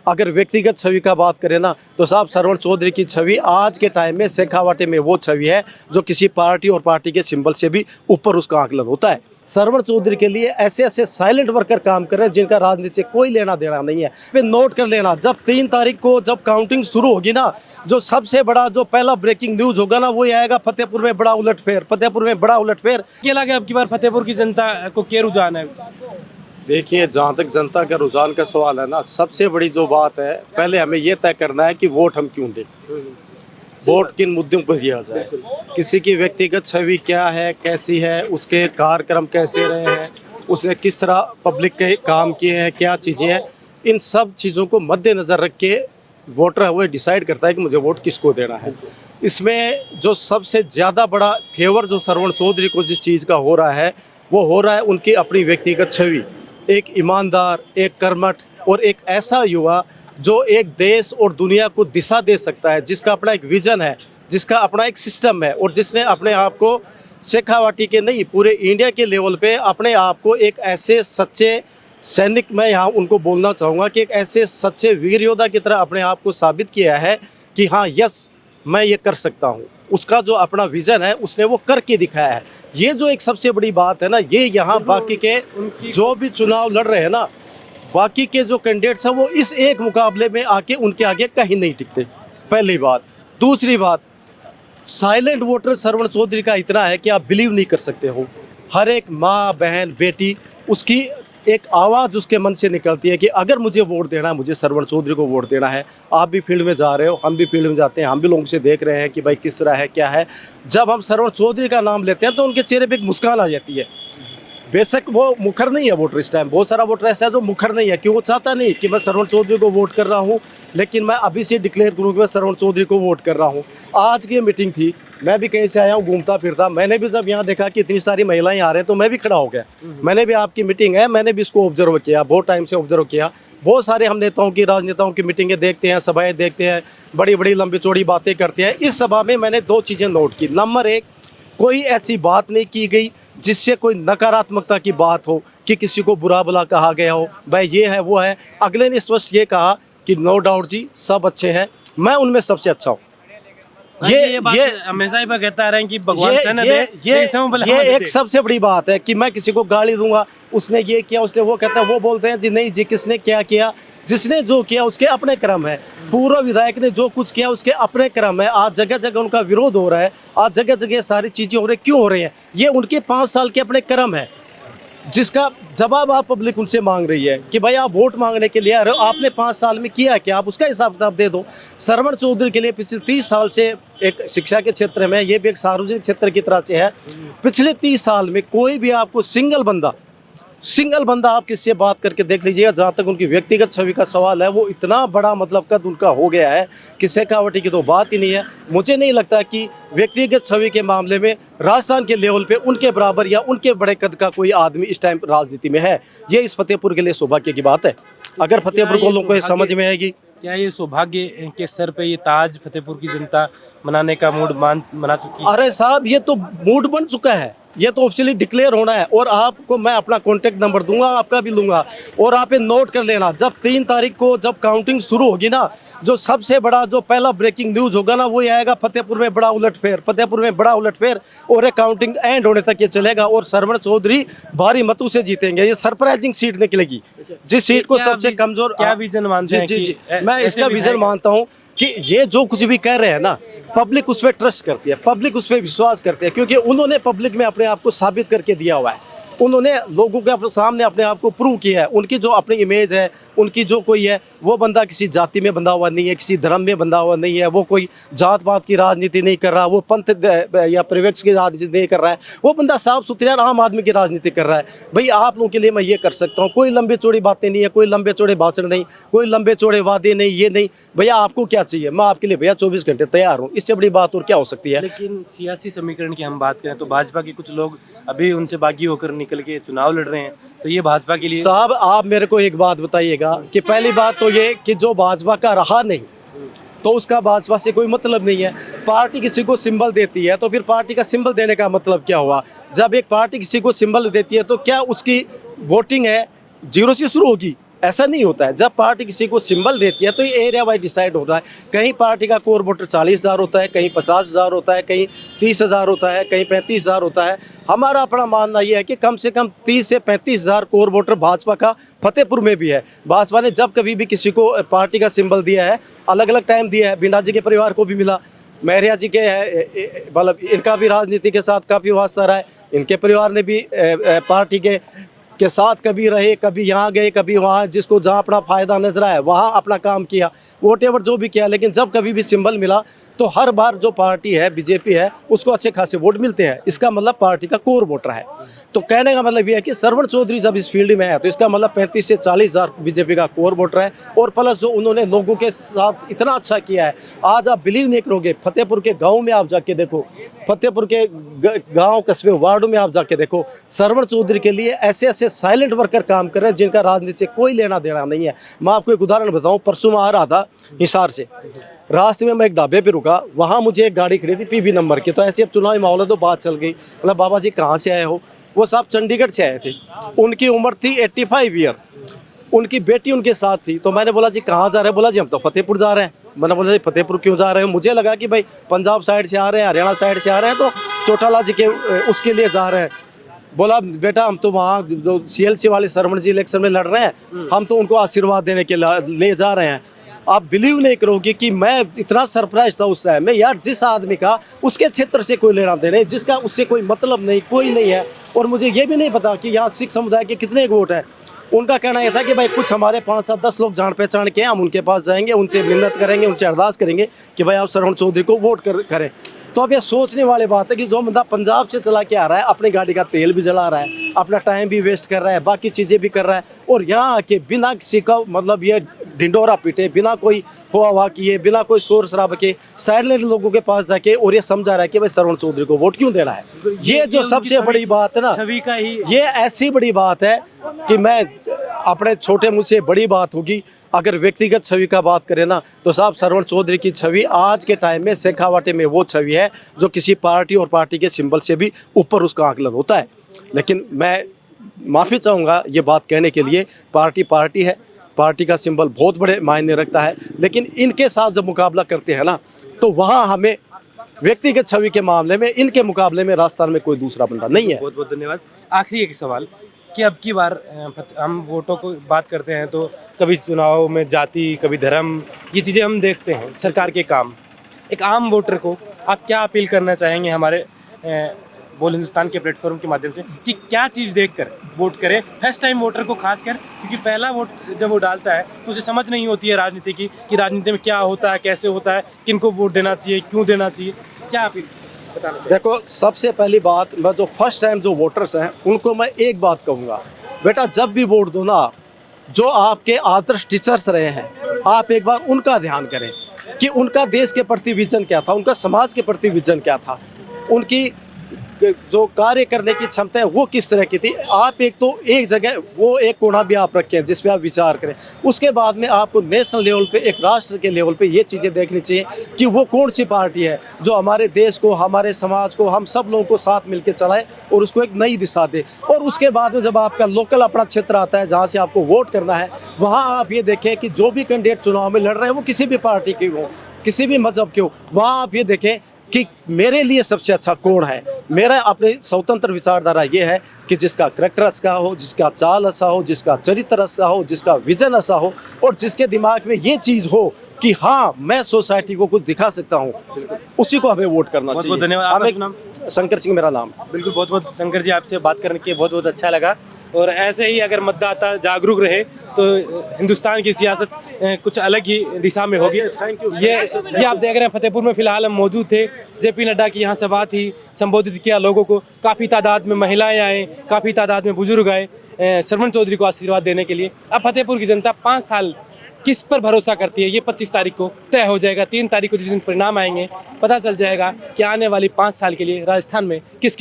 अगर व्यक्तिगत छवि का बात करें ना, तो साहब सरवण चौधरी की छवि आज के टाइम में शेखावाटी में वो छवि है जो किसी पार्टी और पार्टी के सिंबल से भी ऊपर उसका आकलन होता है। सरवण चौधरी के लिए ऐसे ऐसे साइलेंट वर्कर काम कर रहे हैं जिनका राजनीति से कोई लेना देना नहीं है। फिर नोट कर लेना, जब 3 तारीख को जब काउंटिंग शुरू होगी ना, जो सबसे बड़ा जो पहला ब्रेकिंग न्यूज होगा ना, वो ये आएगा फतेहपुर में बड़ा उलटफेर, फतेहपुर में बड़ा उलटफेर। क्या लगे अब की बार फतेहपुर की जनता को क्या रुझान है? देखिए, जहाँ तक जनता का रुझान का सवाल है ना, सबसे बड़ी जो बात है, पहले हमें ये तय करना है कि वोट हम क्यों दें, वोट किन मुद्दों पर दिया जाए, किसी की व्यक्तिगत छवि क्या है, कैसी है, उसके कार्यक्रम कैसे रहे हैं, उसने किस तरह पब्लिक के काम किए हैं, क्या चीज़ें हैं, इन सब चीज़ों को मद्देनज़र रख के वोटर है वो डिसाइड करता है कि मुझे वोट किसको देना है। इसमें जो सबसे ज़्यादा बड़ा फेवर जो सरवण चौधरी को जिस चीज़ का हो रहा है, वो हो रहा है उनकी अपनी व्यक्तिगत छवि, एक ईमानदार, एक कर्मठ और एक ऐसा युवा जो एक देश और दुनिया को दिशा दे सकता है, जिसका अपना एक विजन है, जिसका अपना एक सिस्टम है, और जिसने अपने आप को शेखावाटी के नहीं पूरे इंडिया के लेवल पे अपने आप को एक ऐसे सच्चे सैनिक, मैं यहाँ उनको बोलना चाहूँगा कि एक ऐसे सच्चे वीर योद्धा की तरह अपने आप को साबित किया है कि हाँ यस मैं ये कर सकता हूँ। उसका जो अपना विजन है उसने वो करके दिखाया है। ये जो एक सबसे बड़ी बात है ना, ये यहाँ बाकी के जो भी चुनाव लड़ रहे हैं ना, बाकी के जो कैंडिडेट्स हैं वो इस एक मुकाबले में आके उनके आगे कहीं नहीं टिकते, पहली बात। दूसरी बात, साइलेंट वोटर सरवण चौधरी का इतना है कि आप बिलीव नहीं कर सकते हो। हर एक माँ, बहन, बेटी, उसकी एक आवाज़ उसके मन से निकलती है कि अगर मुझे वोट देना है, मुझे सरवण चौधरी को वोट देना है। आप भी फील्ड में जा रहे हो, हम भी फील्ड में जाते हैं, हम भी लोगों से देख रहे हैं कि भाई किस तरह है, क्या है। जब हम सरवण चौधरी का नाम लेते हैं तो उनके चेहरे पे एक मुस्कान आ जाती है। बेशक वो मुखर नहीं है वोटर इस टाइम, बहुत सारा वोटर ऐसा है जो मुखर नहीं है कि वो चाहता नहीं कि मैं सरवण चौधरी को वोट कर रहा हूँ, लेकिन मैं अभी से डिक्लेयर करूँ कि मैं सरवण चौधरी को वोट कर रहा हूँ। आज की मीटिंग थी, मैं भी कहीं से आया हूँ घूमता फिरता, मैंने भी जब यहाँ देखा कि इतनी सारी महिलाएं आ रहे हैं तो मैं भी खड़ा हो गया। मैंने भी आपकी मीटिंग है, मैंने भी इसको ऑब्जर्व किया, बहुत टाइम से ऑब्जर्व किया। बहुत सारे हम नेताओं की, राजनेताओं की मीटिंगें देखते हैं, सभाएं देखते हैं, बड़ी बड़ी लंबी चौड़ी बातें करते हैं। इस सभा में मैंने 2 चीज़ें नोट की। नंबर 1, कोई ऐसी बात नहीं की गई जिससे कोई नकारात्मकता की बात हो कि किसी को बुरा भला कहा गया हो, भाई ये है वो है। अगले ने स्पष्ट ये कहा कि नो डाउट जी सब अच्छे हैं, मैं उनमें सबसे अच्छा हूँ। ये हमेशा ही कहता रहे कि भगवान ये एक सबसे बड़ी बात है कि मैं किसी को गाली दूंगा, उसने ये किया, उसने वो, कहता है वो बोलते हैं जी नहीं जी किसने क्या किया, जिसने जो किया उसके अपने क्रम है। पूर्व विधायक ने जो कुछ किया उसके अपने क्रम है। आज जगह जगह उनका विरोध हो रहा है, आज जगह जगह सारी चीज़ें हो रही, क्यों हो रही हैं? ये उनके 5 साल के अपने क्रम है, जिसका जवाब आप पब्लिक उनसे मांग रही है कि भाई आप वोट मांगने के लिए आ रहे हो, आपने 5 साल में किया क्या, आप उसका हिसाब किताब दे दो। सरवण चौधरी के लिए पिछले 30 साल से, एक शिक्षा के क्षेत्र में, ये भी एक सार्वजनिक क्षेत्र की तरह से है, पिछले 30 साल में कोई भी आपको सिंगल बंदा आप किससे बात करके देख लीजिएगा। जहाँ तक उनकी व्यक्तिगत छवि का सवाल है, वो इतना बड़ा मतलब कद उनका हो गया है कि शेखावाटी की तो बात ही नहीं है। मुझे नहीं लगता कि व्यक्तिगत छवि के मामले में राजस्थान के लेवल पे उनके बराबर या उनके बड़े कद का कोई आदमी इस टाइम राजनीति में है। ये इस फतेहपुर के लिए सौभाग्य की बात है, अगर फतेहपुर को लोगों को ये समझ में आएगी। क्या ये सौभाग्य के सर पे ये ताज फतेहपुर की जनता मनाने का मूड मना चुकी है? अरे साहब, ये तो मूड बन चुका है, ये तो ऑफिशियली डिक्लेयर होना है। और आपको मैं अपना कॉन्टेक्ट नंबर दूंगा, आपका भी लूंगा, और आप ये नोट कर लेना, जब 3 तारीख को जब काउंटिंग शुरू होगी ना, जो सबसे बड़ा जो पहला ब्रेकिंग न्यूज होगा ना, वो ये आएगा फतेहपुर में बड़ा उलटफेर, फतेहपुर में बड़ा उलटफेर। और ये काउंटिंग एंड होने तक ये चलेगा और सरवण चौधरी भारी मतों से जीतेंगे। ये सरप्राइजिंग सीट निकलेगी, जिस सीट को सबसे कमजोर। क्या विजन मानते हैं? जी, मैं इसका विजन मानता हूँ कि ये जो कुछ भी कह रहे हैं ना, पब्लिक उस पर ट्रस्ट करती है, पब्लिक उस पर विश्वास करती है, क्योंकि उन्होंने पब्लिक में अपने आप को साबित करके दिया हुआ है। उन्होंने लोगों के सामने अपने आप को प्रूव किया है। उनकी जो अपनी इमेज है, उनकी जो कोई है, वो बंदा किसी जाति में बंधा हुआ नहीं है, किसी धर्म में बंधा हुआ नहीं है, वो कोई जात पात की राजनीति नहीं कर रहा, वो पंथ या परिवेश की राजनीति नहीं कर रहा है, वो बंदा साफ सुथरा आम आदमी की राजनीति कर रहा है। भाई आप लोगों के लिए मैं ये कर सकता हूँ, कोई लंबे चौड़ी बातें नहीं है, कोई लंबे चौड़े भाषण नहीं, कोई लंबे चौड़े वादे नहीं, ये नहीं। भैया आपको क्या चाहिए, मैं आपके लिए भैया 24 घंटे तैयार हूँ, इससे बड़ी बात और क्या हो सकती है। लेकिन सियासी समीकरण की हम बात करें तो भाजपा के कुछ लोग अभी उनसे बागी होकर निकल के चुनाव लड़ रहे हैं, तो ये भाजपा के लिए। साहब आप मेरे को एक बात बताइएगा कि पहली बात तो ये कि जो भाजपा का रहा नहीं तो उसका भाजपा से कोई मतलब नहीं है। पार्टी किसी को सिंबल देती है तो फिर पार्टी का सिंबल देने का मतलब क्या हुआ? जब एक पार्टी किसी को सिंबल देती है तो क्या उसकी वोटिंग है 0 से शुरू होगी? ऐसा नहीं होता है। जब पार्टी किसी को सिंबल देती है तो ये एरिया वाइज डिसाइड हो रहा है। कहीं पार्टी का कोर वोटर 40,000 होता है, कहीं 50,000 होता है, कहीं 30,000 होता है, कहीं 35,000 होता है। हमारा अपना मानना ये है कि कम से कम 30 से 35,000 कोर वोटर भाजपा का फतेहपुर में भी है। भाजपा ने जब कभी भी किसी को पार्टी का सिंबल दिया है, अलग अलग टाइम दिया है। बिंडा जी के परिवार को भी मिला, महरिया जी के है, मतलब इनका भी राजनीति के साथ काफ़ी वास्ता रहा है। इनके परिवार ने भी पार्टी के साथ कभी रहे, कभी यहाँ गए, कभी वहाँ, जिसको जहाँ अपना फ़ायदा नजर आया वहाँ अपना काम किया, वोटेवर जो भी किया। लेकिन जब कभी भी सिंबल मिला तो हर बार जो पार्टी है, बीजेपी है, उसको अच्छे खासे वोट मिलते हैं। इसका मतलब पार्टी का कोर वोटर है। तो कहने का मतलब ये है कि श्रवण चौधरी जब इस फील्ड में है तो इसका मतलब 35 से 40,000 बीजेपी का कोर वोटर है। और प्लस जो उन्होंने लोगों के साथ इतना अच्छा किया है, आज आप बिलीव नहीं करोगे, फतेहपुर के गाँव में आप जाके देखो, फतेहपुर के गाँव कस्बे वार्डों में आप जाके देखो, श्रवण चौधरी के लिए ऐसे ऐसे साइलेंट वर्कर काम कर रहे हैं जिनका राजनीति से कोई लेना देना नहीं है। मैं आपको एक उदाहरण बताऊँ, परसों मैं आ रहा था हिसार से, रास्ते में मैं एक ढाबे पे रुका, वहाँ मुझे एक गाड़ी खड़ी थी पीबी नंबर की। तो ऐसे अब चुनावी माहौल है तो बात चल गई, बोला बाबा जी कहाँ से आए हो? वो साहब चंडीगढ़ से आए थे, उनकी उम्र थी 85 ईयर, उनकी बेटी उनके साथ थी। तो मैंने बोला जी कहाँ जा रहे हैं? बोला जी हम तो फतेहपुर जा रहे हैं। मैंने बोला जी फतेहपुर क्यों जा रहे हो? मुझे लगा कि भाई पंजाब साइड से आ रहे हैं, हरियाणा साइड से आ रहे हैं, तो चौटाला जी के उसके लिए जा रहे हैं। बोला बेटा हम तो वहाँ जो CLC वाले श्रवण जी इलेक्शन में लड़ रहे हैं, हम तो उनको आशीर्वाद देने के ले जा रहे हैं। आप बिलीव नहीं करोगे कि मैं इतना सरप्राइज था उस समय में, यार जिस आदमी का उसके क्षेत्र से कोई लेना देना, जिसका उससे कोई मतलब नहीं, कोई नहीं है। और मुझे ये भी नहीं पता कि यहाँ सिख समुदाय के कितने वोट हैं। उनका कहना यह था कि भाई कुछ हमारे 5-7-10 लोग जान पहचान के, हम उनके पास जाएंगे, उनसे मिन्नत करेंगे, उनसे अरदास करेंगे कि भाई आप श्रवण चौधरी को वोट करें। तो अब ये सोचने वाली बात है कि जो बंदा पंजाब से चला के आ रहा है, अपनी गाड़ी का तेल भी जला रहा है, अपना टाइम भी वेस्ट कर रहा है, बाकी चीज़ें भी कर रहा है, और यहाँ आके बिना किसी का मतलब ये ढिंडोरा पीटे, बिना कोई हुआ किए, बिना कोई शोर शराब के, साइलेंट लोगों के पास जाके और ये समझा रहा है कि भाई श्रवण चौधरी को वोट क्यों देना है। ये जो सबसे बड़ी बात है ना, छवि का ही ये ऐसी बड़ी बात है कि मैं अपने छोटे मुँह से बड़ी बात होगी। अगर व्यक्तिगत छवि का बात करें ना, तो साहब श्रवण चौधरी की छवि आज के टाइम में शेखावाटी में वो छवि है जो किसी पार्टी और पार्टी के सिंबल से भी ऊपर उसका आकलन होता है। लेकिन मैं माफ़ी चाहूँगा ये बात कहने के लिए, पार्टी है, पार्टी का सिंबल बहुत बड़े मायने रखता है। लेकिन इनके साथ जब मुकाबला करते हैं ना, तो वहाँ हमें व्यक्तिगत छवि के मामले में इनके मुकाबले में राजस्थान में कोई दूसरा बंदा नहीं है। बहुत बहुत धन्यवाद। आखिरी एक सवाल कि अब की बार हम वोटों को बात करते हैं तो कभी चुनाव में जाति, कभी धर्म, ये चीज़ें हम देखते हैं सरकार के काम। एक आम वोटर को आप क्या अपील करना चाहेंगे हमारे बोल हिंदुस्तान के प्लेटफॉर्म के माध्यम से कि क्या चीज़ देखकर वोट करें, फर्स्ट टाइम वोटर को खासकर, क्योंकि पहला वोट जब वो डालता है तो उसे समझ नहीं होती है राजनीति की, कि राजनीति में क्या होता है, कैसे होता है, किनको वोट देना चाहिए, क्यों देना चाहिए, क्या अपील बताना? देखो सबसे पहली बात, मैं जो फर्स्ट टाइम जो वोटर्स हैं उनको मैं एक बात कहूँगा, बेटा जब भी वोट दो ना, जो आपके आदर्श टीचर्स रहे हैं आप एक बार उनका ध्यान करें कि उनका देश के प्रति विजन क्या था, उनका समाज के प्रति विजन क्या था, उनकी जो कार्य करने की क्षमता है वो किस तरह की थी। आप एक तो एक जगह वो एक कोना भी आप रखें जिस पे आप विचार करें। उसके बाद में आपको नेशनल लेवल पे, एक राष्ट्र के लेवल पे ये चीज़ें देखनी चाहिए कि वो कौन सी पार्टी है जो हमारे देश को, हमारे समाज को, हम सब लोगों को साथ मिलकर चलाए और उसको एक नई दिशा दे। और उसके बाद में जब आपका लोकल अपना क्षेत्र आता है जहाँ से आपको वोट करना है, वहाँ आप ये देखें कि जो भी कैंडिडेट चुनाव में लड़ रहे हैं वो किसी भी पार्टी के हो, किसी भी मजहब के हो, वहाँ आप ये देखें कि मेरे लिए सबसे अच्छा कौन है। मेरा अपने स्वतंत्र विचारधारा ये है कि जिसका करैक्टर अच्छा हो, जिसका चाल अच्छा हो, जिसका चरित्र अच्छा हो, जिसका विजन अच्छा हो, और जिसके दिमाग में ये चीज़ हो कि हाँ मैं सोसाइटी को कुछ दिखा सकता हूँ, उसी को हमें वोट करना चाहिए। बहुत धन्यवाद। आपका नाम? शंकर सिंह मेरा नाम। बिल्कुल, बहुत बहुत शंकर जी, आपसे बात करने के बहुत बहुत अच्छा लगा। और ऐसे ही अगर मतदाता जागरूक रहे तो हिंदुस्तान की सियासत कुछ अलग ही दिशा में होगी। ये आप देख रहे हैं फतेहपुर में फिलहाल हम मौजूद थे। JP नड्डा की यहाँ सभा थी, संबोधित किया लोगों को, काफ़ी तादाद में महिलाएं आए, काफ़ी तादाद में बुजुर्ग आए श्रवण चौधरी को आशीर्वाद देने के लिए। अब फतेहपुर की जनता 5 साल किस पर भरोसा करती है ये 25 तारीख को तय हो जाएगा। 3 तारीख को जिस दिन परिणाम आएंगे पता चल जाएगा कि आने वाली 5 साल के लिए राजस्थान में किस